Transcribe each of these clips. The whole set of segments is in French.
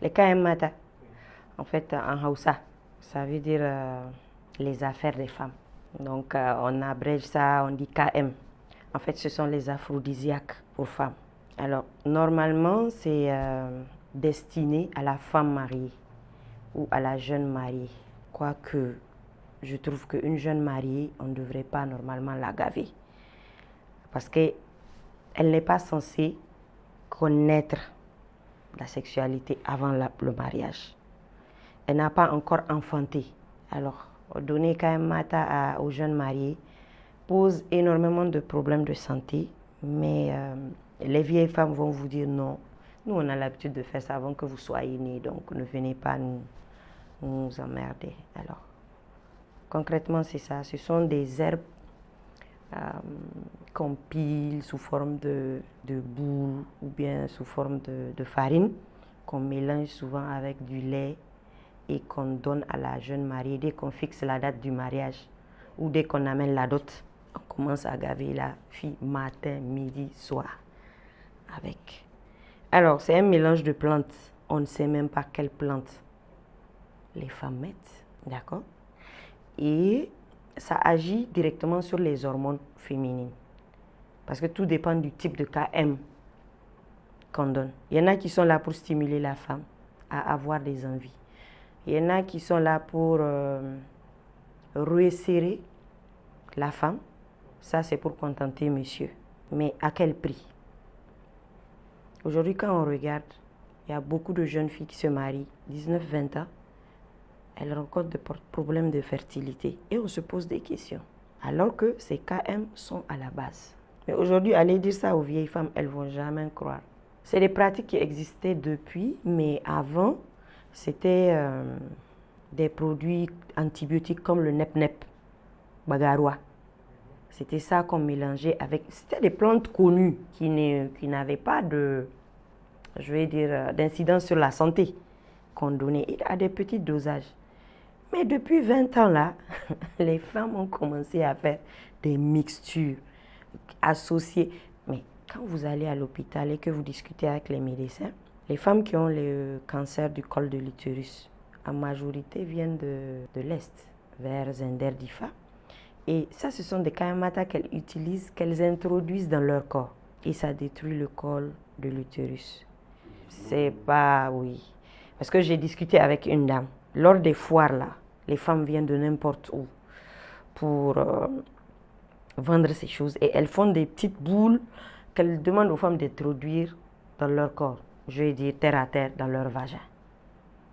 Les KM Mata, en fait, en Hausa, ça veut dire les affaires des femmes. Donc, on abrège ça, on dit KM. En fait, ce sont les aphrodisiaques pour femmes. Alors, normalement, c'est destiné à la femme mariée ou à la jeune mariée. Quoique, je trouve qu'une jeune mariée, on ne devrait pas normalement la gaver. Parce qu'elle n'est pas censée connaître la sexualité avant le mariage. Elle n'a pas encore enfanté. Alors, donner quand même mata aux jeunes mariés pose énormément de problèmes de santé, mais les vieilles femmes vont vous dire non. Nous, on a l'habitude de faire ça avant que vous soyez nés, donc ne venez pas nous emmerder. Alors, concrètement, c'est ça. Ce sont des herbes qu'on pile sous forme de boule ou bien sous forme de farine, qu'on mélange souvent avec du lait et qu'on donne à la jeune mariée dès qu'on fixe la date du mariage ou dès qu'on amène la dot. On commence à gaver la fille matin, midi, soir avec. Alors, c'est un mélange de plantes. On ne sait même pas quelle plante les femmes mettent, d'accord? Et ça agit directement sur les hormones féminines. Parce que tout dépend du type de KM qu'on donne. Il y en a qui sont là pour stimuler la femme à avoir des envies. Il y en a qui sont là pour resserrer la femme. Ça, c'est pour contenter monsieur. Mais à quel prix? Aujourd'hui, quand on regarde, il y a beaucoup de jeunes filles qui se marient, 19-20 ans. Elles rencontrent des problèmes de fertilité. Et on se pose des questions. Alors que ces KM sont à la base. Mais aujourd'hui, aller dire ça aux vieilles femmes, elles ne vont jamais croire. C'est des pratiques qui existaient depuis, mais avant, c'était des produits antibiotiques comme le nep-nep, bagarois. C'était ça qu'on mélangeait avec... C'était des plantes connues qui n'avaient pas de, je vais dire, d'incidence sur la santé qu'on donnait à des petits dosages. Mais depuis 20 ans là, les femmes ont commencé à faire des mixtures associées. Mais quand vous allez à l'hôpital et que vous discutez avec les médecins, les femmes qui ont le cancer du col de l'utérus, en majorité viennent de l'Est, vers Zender Difa. Et ça, ce sont des kayamata qu'elles utilisent, qu'elles introduisent dans leur corps. Et ça détruit le col de l'utérus. C'est pas... Oui. Parce que j'ai discuté avec une dame. Lors des foires, là, les femmes viennent de n'importe où pour vendre ces choses. Et elles font des petites boules qu'elles demandent aux femmes d'introduire dans leur corps. Je vais dire terre à terre, dans leur vagin.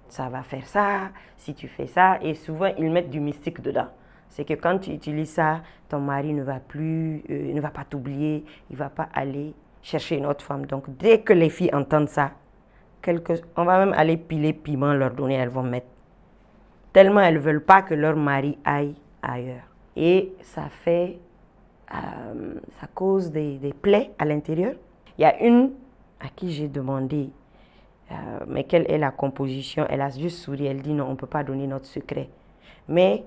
Ça va faire ça, si tu fais ça. Et souvent, ils mettent du mystique dedans. C'est que quand tu utilises ça, ton mari ne va plus, ne va pas t'oublier, il ne va pas aller chercher une autre femme. Donc, dès que les filles entendent ça, on va même aller piler piment, leur donner, elles vont mettre. Tellement elles ne veulent pas que leur mari aille ailleurs. Et ça fait, ça cause des plaies à l'intérieur. Il y a une à qui j'ai demandé, mais quelle est la composition? Elle a juste souri, elle dit non, on ne peut pas donner notre secret. Mais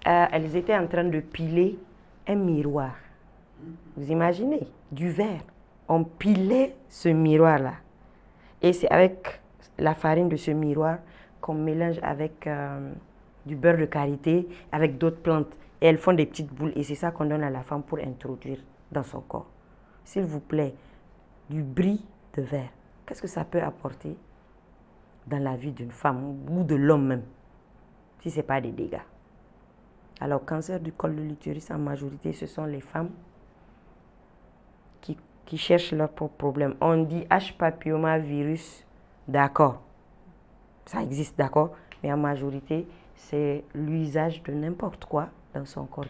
elles étaient en train de piler un miroir. Vous imaginez? Du verre. On pilait ce miroir-là. Et c'est avec la farine de ce miroir qu'on mélange avec du beurre de karité, avec d'autres plantes. Et elles font des petites boules. Et c'est ça qu'on donne à la femme pour introduire dans son corps. S'il vous plaît, du bris de verre. Qu'est-ce que ça peut apporter dans la vie d'une femme ou de l'homme même, si ce n'est pas des dégâts? Alors, cancer du col de l'utérus, en majorité, ce sont les femmes qui cherchent leurs propres problèmes. On dit H. papillomavirus, d'accord, ça existe, d'accord, mais en majorité, c'est l'usage de n'importe quoi dans son corps